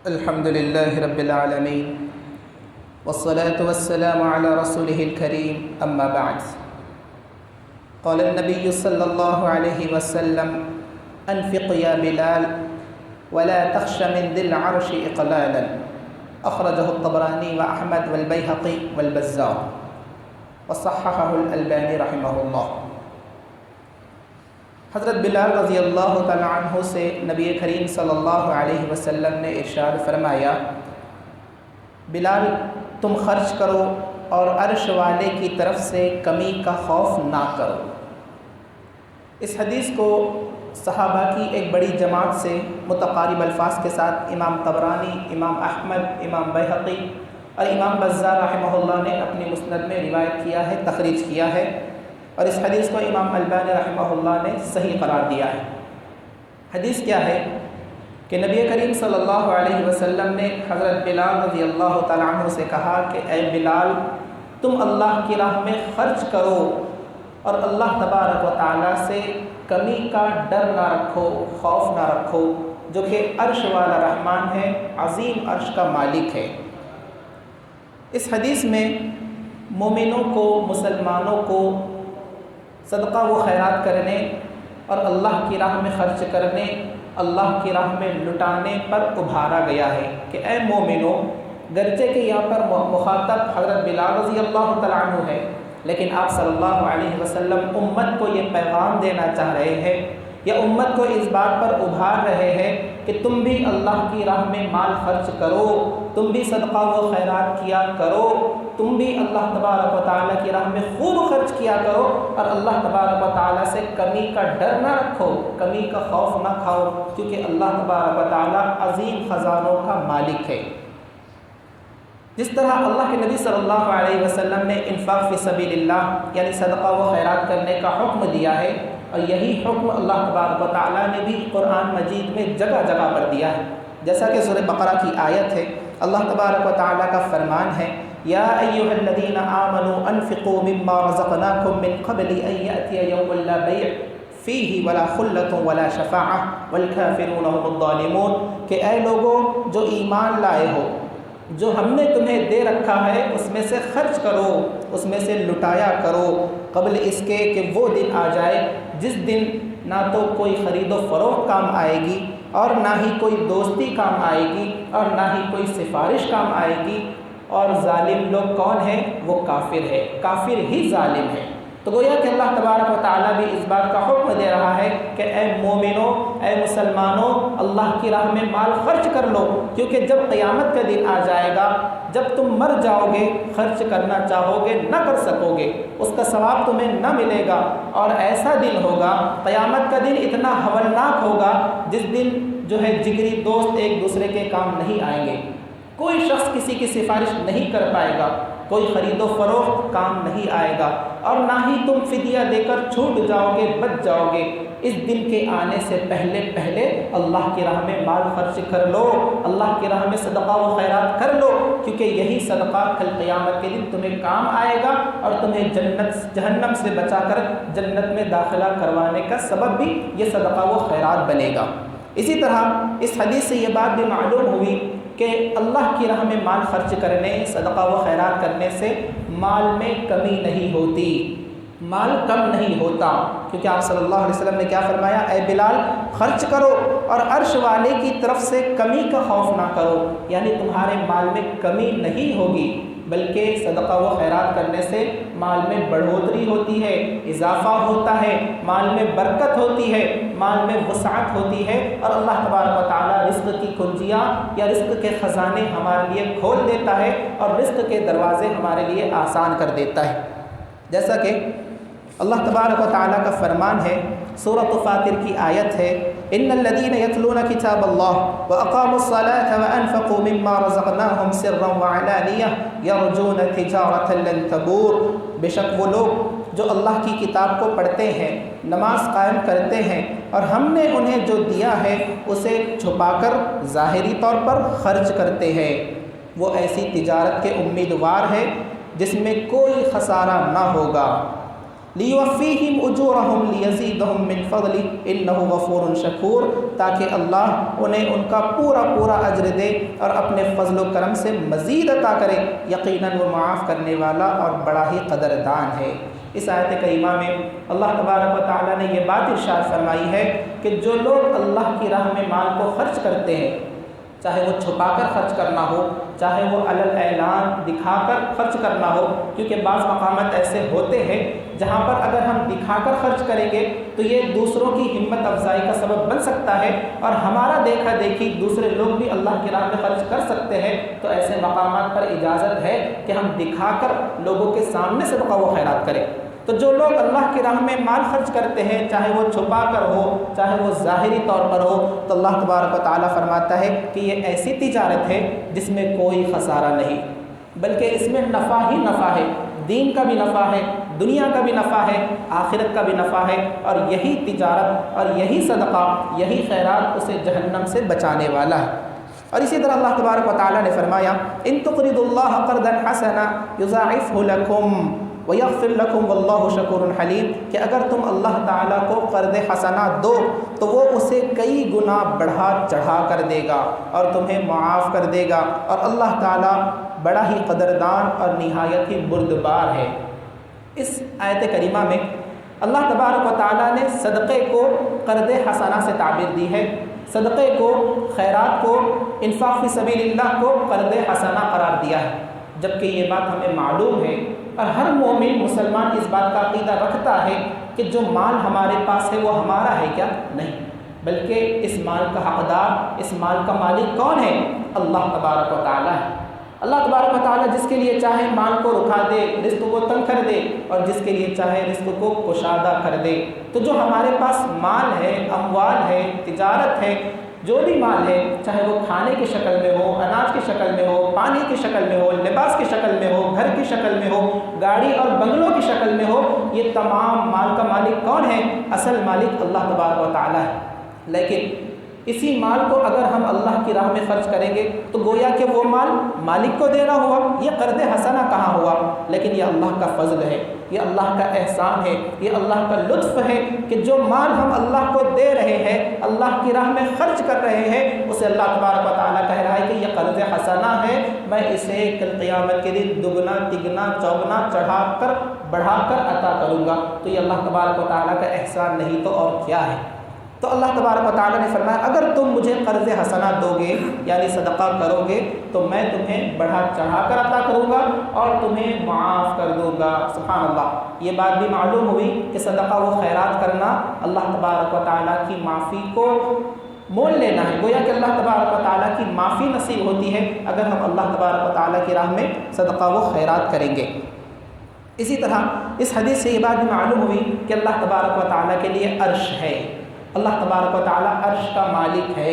الحمد لله رب العالمين والصلاة والسلام على رسوله الكريم أما بعد. قال النبي صلى الله عليه وسلم: أنفق يا بلال ولا تخش من ذي العرش إقلالا. أخرجه الطبراني وأحمد والبيهقي والبزار وصححه الألباني رحمه الله. حضرت بلال رضی اللہ تعالیٰ عنہ سے نبی کریم صلی اللہ علیہ وسلم نے ارشاد فرمایا: بلال تم خرچ کرو اور عرش والے کی طرف سے کمی کا خوف نہ کرو. اس حدیث کو صحابہ کی ایک بڑی جماعت سے متقارب الفاظ کے ساتھ امام طبرانی، امام احمد، امام بیہقی اور امام بزار رحمہ اللہ نے اپنی مسند میں روایت کیا ہے، تخریج کیا ہے، اور اس حدیث کو امام البانی رحمہ اللہ نے صحیح قرار دیا ہے. حدیث کیا ہے کہ نبی کریم صلی اللہ علیہ وسلم نے حضرت بلال رضی اللہ تعالیٰ عنہ سے کہا کہ اے بلال، تم اللہ کی راہ میں خرچ کرو اور اللہ تبارک و تعالیٰ سے کمی کا ڈر نہ رکھو، خوف نہ رکھو، جو کہ عرش والا رحمان ہے، عظیم عرش کا مالک ہے. اس حدیث میں مومنوں کو، مسلمانوں کو صدقہ و خیرات کرنے اور اللہ کی راہ میں خرچ کرنے، اللہ کی راہ میں لٹانے پر ابھارا گیا ہے کہ اے مومنوں، گرچہ کہ یہاں پر مخاطب حضرت بلال رضی اللہ تعالیٰ عنہ ہے، لیکن آپ صلی اللہ علیہ وسلم امت کو یہ پیغام دینا چاہ رہے ہیں یا امت کو اس بات پر ابھار رہے ہیں کہ تم بھی اللہ کی راہ میں مال خرچ کرو، تم بھی صدقہ و خیرات کیا کرو، تم بھی اللہ تبارک و تعالیٰ کی راہ میں خوب خرچ کیا کرو اور اللہ تبارک و تعالیٰ سے کمی کا ڈر نہ رکھو، کمی کا خوف نہ کھاؤ، کیونکہ اللہ تبارک و تعالیٰ عظیم خزانوں کا مالک ہے. جس طرح اللہ کے نبی صلی اللہ علیہ وسلم نے انفاق فی سبیل اللہ یعنی صدقہ و خیرات کرنے کا حکم دیا ہے، اور یہی حکم اللہ تبارک و تعالیٰ نے بھی قرآن مجید میں جگہ جگہ پر دیا ہے. جیسا کہ سورہ بقرہ کی آیت ہے، اللہ تبارک و تعالیٰ کا فرمان ہے: یا ایھا الذین آمنوا انفقوا مما رزقناکم من قبل ان یأتی یوم لا بیع فیہ ولا خلۃ ولا شفاعۃ والکافرون هم الظالمون. کہ اے لوگوں جو ایمان لائے ہو، جو ہم نے تمہیں دے رکھا ہے اس میں سے خرچ کرو، اس میں سے لٹایا کرو، قبل اس کے کہ وہ دن آ جائے جس دن نہ تو کوئی خرید و فروخت کام آئے گی اور نہ ہی کوئی دوستی کام آئے گی اور نہ ہی کوئی سفارش کام آئے گی. اور ظالم لوگ کون ہیں؟ وہ کافر ہے، کافر ہی ظالم ہے. تو گویا کہ اللہ تبارک و تعالیٰ بھی اس بات کا حکم دے رہا ہے کہ اے مومنوں، اے مسلمانوں، اللہ کی راہ میں مال خرچ کر لو، کیونکہ جب قیامت کا دن آ جائے گا، جب تم مر جاؤ گے، خرچ کرنا چاہو گے نہ کر سکو گے، اس کا ثواب تمہیں نہ ملے گا. اور ایسا دن ہوگا، قیامت کا دن اتنا ہولناک ہوگا جس دن جو ہے جگری دوست ایک دوسرے کے کام نہیں آئیں گے، کوئی شخص کسی کی سفارش نہیں کر پائے گا، کوئی خرید و فروخت کام نہیں آئے گا، اور نہ ہی تم فدیہ دے کر چھوٹ جاؤ گے، بچ جاؤ گے. اس دن کے آنے سے پہلے پہلے اللہ کی راہ میں مال خرچ کر لو، اللہ کی راہ میں صدقہ و خیرات کر لو، کیونکہ یہی صدقہ کل قیامت کے دن تمہیں کام آئے گا اور تمہیں جہنم سے بچا کر جنت میں داخلہ کروانے کا سبب بھی یہ صدقہ و خیرات بنے گا. اسی طرح اس حدیث سے یہ بات بھی معلوم ہوئی کہ اللہ کی راہ میں مال خرچ کرنے، صدقہ و خیرات کرنے سے مال میں کمی نہیں ہوتی، مال کم نہیں ہوتا، کیونکہ آپ صلی اللہ علیہ وسلم نے کیا فرمایا؟ اے بلال خرچ کرو اور عرش والے کی طرف سے کمی کا خوف نہ کرو، یعنی تمہارے مال میں کمی نہیں ہوگی، بلکہ صدقہ و خیرات کرنے سے مال میں بڑھوتری ہوتی ہے، اضافہ ہوتا ہے، مال میں برکت ہوتی ہے، مال میں وسعت ہوتی ہے، اور اللہ تبارک و تعالیٰ رزق کی کنجیاں یا رزق کے خزانے ہمارے لیے کھول دیتا ہے اور رزق کے دروازے ہمارے لیے آسان کر دیتا ہے. جیسا کہ اللہ تبارک و تعالیٰ کا فرمان ہے، سورۃ فاطر کی آیت ہے: ان الذين يتلون كتاب الله واقاموا الصلاه وانفقوا مما رزقناهم سرا وعلانيه يرجون تجاره لن تبور. بے شک وہ لوگ جو اللہ کی کتاب کو پڑھتے ہیں، نماز قائم کرتے ہیں، اور ہم نے انہیں جو دیا ہے اسے چھپا کر ظاہری طور پر خرچ کرتے ہیں، وہ ایسی تجارت کے امیدوار ہیں جس میں کوئی خسارہ نہ ہوگا. لیوفیہم اجورہم لیزیدہم من فضلہ انہ غفور شکور، تاکہ اللہ انہیں ان کا پورا پورا اجر دے اور اپنے فضل و کرم سے مزید عطا کرے، یقیناً وہ معاف کرنے والا اور بڑا ہی قدردان ہے۔ اس آیت کریمہ میں اللہ تبارک و تعالیٰ نے یہ بات ارشاد فرمائی ہے کہ جو لوگ اللہ کی راہ میں مال کو خرچ کرتے ہیں، چاہے وہ چھپا کر خرچ کرنا ہو، چاہے وہ علی الاعلان دکھا کر خرچ کرنا ہو، کیونکہ بعض مقامات ایسے ہوتے ہیں جہاں پر اگر ہم دکھا کر خرچ کریں گے تو یہ دوسروں کی ہمت افزائی کا سبب بن سکتا ہے اور ہمارا دیکھا دیکھی دوسرے لوگ بھی اللہ کی راہ میں خرچ کر سکتے ہیں، تو ایسے مقامات پر اجازت ہے کہ ہم دکھا کر لوگوں کے سامنے صدقہ و خیرات کریں۔ تو جو لوگ اللہ کی راہ میں مال خرچ کرتے ہیں، چاہے وہ چھپا کر ہو چاہے وہ ظاہری طور پر ہو، تو اللہ تبارک و تعالیٰ فرماتا ہے کہ یہ ایسی تجارت ہے جس میں کوئی خسارہ نہیں، بلکہ اس میں نفع ہی نفع ہے، دین کا بھی نفع ہے، دنیا کا بھی نفع ہے، آخرت کا بھی نفع ہے، اور یہی تجارت اور یہی صدقہ یہی خیرات اسے جہنم سے بچانے والا ہے۔ اور اسی طرح اللہ تبارک و تعالیٰ نے فرمایا ان تقرضوا اللہ قرضا حسنا یضاعفہ لکم وَيَغْفِرْ لَكُمْ وَاللَّهُ شَكُورٌ حَلِيمٌ، کہ اگر تم اللہ تعالیٰ کو قرض حسنہ دو تو وہ اسے کئی گنا بڑھا چڑھا کر دے گا اور تمہیں معاف کر دے گا، اور اللہ تعالیٰ بڑا ہی قدردان اور نہایت ہی بردبار ہے۔ اس آیت کریمہ میں اللہ تبارک و تعالیٰ نے صدقے کو قرض حسنہ سے تعبیر دی ہے، صدقے کو، خیرات کو، انفاق فی سبیل اللہ کو قرض حسنہ قرار دیا ہے، جبکہ یہ بات ہمیں معلوم ہے اور ہر مومن مسلمان اس بات کا عقیدہ رکھتا ہے کہ جو مال ہمارے پاس ہے وہ ہمارا ہے کیا؟ نہیں، بلکہ اس مال کا حقدار، اس مال کا مالک کون ہے؟ اللہ تبارک و تعالیٰ ہے۔ اللہ تبارک و تعالیٰ جس کے لیے چاہے مال کو رکھا دے، رزق کو تنگ کر دے، اور جس کے لیے چاہے رزق کو کشادہ کر دے۔ تو جو ہمارے پاس مال ہے، اموال ہے، تجارت ہے، جو بھی مال ہے، چاہے وہ کھانے کی شکل میں ہو، اناج کی شکل میں ہو، پانی کی شکل میں ہو، لباس کی شکل میں ہو، گھر کی شکل میں ہو، گاڑی اور بنگلوں کی شکل میں ہو، یہ تمام مال کا مالک کون ہے؟ اصل مالک اللہ تبارک و تعالیٰ ہے۔ لیکن اسی مال کو اگر ہم اللہ کی راہ میں خرچ کریں گے تو گویا کہ وہ مال مالک کو دینا ہوا، یہ قرض حسنہ کہاں ہوا؟ لیکن یہ اللہ کا فضل ہے، یہ اللہ کا احسان ہے، یہ اللہ کا لطف ہے کہ جو مال ہم اللہ کو دے رہے ہیں، اللہ کی راہ میں خرچ کر رہے ہیں، اسے اللہ تبارک و تعالیٰ کہہ رہا ہے کہ یہ قرض حسنہ ہے، میں اسے کل قیامت کے دن دگنا تگنا چوگنا چڑھا کر بڑھا کر عطا کروں گا۔ تو یہ اللہ تبارک و تعالیٰ کا احسان نہیں تو اور کیا ہے؟ تو اللہ تبارک و تعالیٰ نے فرمایا اگر تم مجھے قرض حسنہ دو گے یعنی صدقہ کرو گے تو میں تمہیں بڑھا چڑھا کر عطا کروں گا اور تمہیں معاف کر دوں گا۔ سبحان اللہ، یہ بات بھی معلوم ہوئی کہ صدقہ و خیرات کرنا اللہ تبارک و تعالیٰ کی معافی کو مول لینا ہے، گویا کہ اللہ تبارک و تعالیٰ کی معافی نصیب ہوتی ہے اگر ہم اللہ تبارک و تعالیٰ کی راہ میں صدقہ و خیرات کریں گے۔ اسی طرح اس حدیث سے یہ بات بھی معلوم ہوئی کہ اللہ تبارک و تعالیٰ کے لیے عرش ہے، اللہ تبارک و تعالیٰ عرش کا مالک ہے۔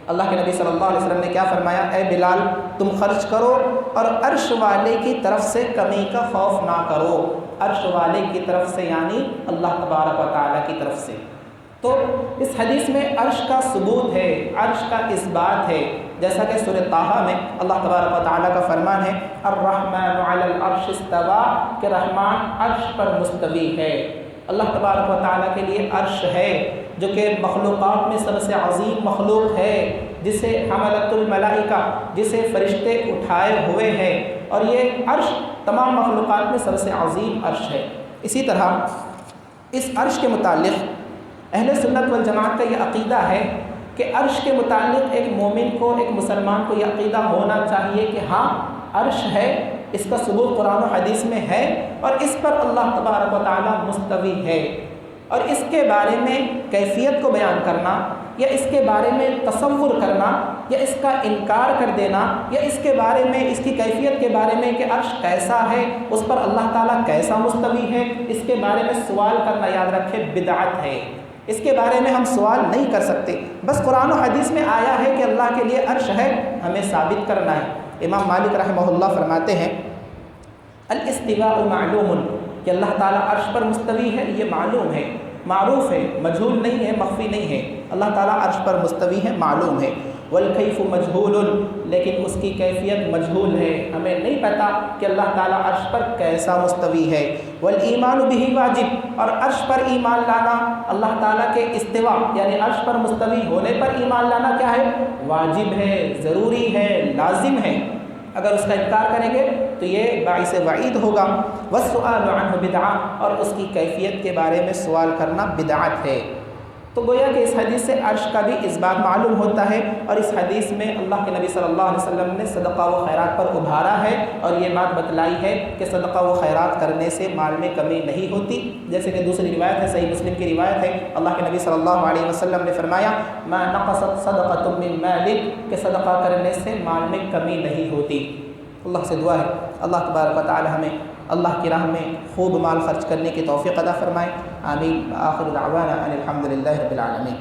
اللہ کے نبی صلی اللہ علیہ وسلم نے کیا فرمایا؟ اے بلال تم خرچ کرو اور عرش والے کی طرف سے کمی کا خوف نہ کرو، عرش والے کی طرف سے یعنی اللہ تبارک و تعالیٰ کی طرف سے۔ تو اس حدیث میں عرش کا ثبوت ہے، عرش کا اثبات ہے، جیسا کہ سورہ طٰہٰ میں اللہ تبارک و تعالیٰ کا فرمان ہے الرحمن علی العرش استویٰ، کہ رحمان عرش پر مستوی ہے۔ اللہ تبارک و تعالیٰ کے لیے عرش ہے جو کہ مخلوقات میں سب سے عظیم مخلوق ہے، جسے حملۃ الملائکہ، جسے فرشتے اٹھائے ہوئے ہیں، اور یہ عرش تمام مخلوقات میں سب سے عظیم عرش ہے۔ اسی طرح اس عرش کے متعلق اہل سنت والجماعت کا یہ عقیدہ ہے کہ عرش کے متعلق ایک مومن کو، ایک مسلمان کو یہ عقیدہ ہونا چاہیے کہ ہاں عرش ہے، اس کا ثبوت قرآن و حدیث میں ہے، اور اس پر اللہ تبارک و تعالیٰ مستوی ہے، اور اس کے بارے میں کیفیت کو بیان کرنا یا اس کے بارے میں تصور کرنا یا اس کا انکار کر دینا یا اس کے بارے میں، اس کی کیفیت کے بارے میں کہ عرش کیسا ہے، اس پر اللہ تعالیٰ کیسا مستوی ہے، اس کے بارے میں سوال کرنا یاد رکھے بدعت ہے۔ اس کے بارے میں ہم سوال نہیں کر سکتے، بس قرآن و حدیث میں آیا ہے کہ اللہ کے لیے عرش ہے، ہمیں ثابت کرنا ہے۔ امام مالک رحمہ اللہ فرماتے ہیں الاستواء معلوم، کہ اللہ تعالیٰ عرش پر مستوی ہے یہ معلوم ہے، معروف ہے، مجہول نہیں ہے، مخفی نہیں ہے، اللہ تعالیٰ عرش پر مستوی ہے، معلوم ہے۔ والکیف مجہول، لیکن اس کی کیفیت مجہول ہے، ہمیں نہیں پتہ کہ اللہ تعالیٰ عرش پر کیسا مستوی ہے۔ والایمان به واجب، اور عرش پر ایمان لانا، اللہ تعالیٰ کے استوا یعنی عرش پر مستوی ہونے پر ایمان لانا کیا ہے؟ واجب ہے، ضروری ہے، لازم ہے۔ اگر اس کا انکار کریں گے تو یہ باعث وعید ہوگا۔ والسؤال عنہ بدعہ، اور اس کی کیفیت کے بارے میں سوال کرنا بدعت ہے۔ تو گویا کہ اس حدیث سے عرش کا بھی اس بات معلوم ہوتا ہے، اور اس حدیث میں اللہ کے نبی صلی اللہ علیہ وسلم نے صدقہ و خیرات پر ابھارا ہے، اور یہ بات بتلائی ہے کہ صدقہ و خیرات کرنے سے مال میں کمی نہیں ہوتی، جیسے کہ دوسری روایت ہے، صحیح مسلم کی روایت ہے، اللہ کے نبی صلی اللہ علیہ وسلم نے فرمایا ما نقصت صدقۃ من مالک، کہ صدقہ کرنے سے مال میں کمی نہیں ہوتی۔ اللہ سے دعا ہے اللہ تبارک و تعالی ہمیں اللہ کی راہ میں خوب مال خرچ کرنے کی توفیق عطا فرمائے، آمین۔ آخر دعوانا ان الحمد للہ رب العالمین۔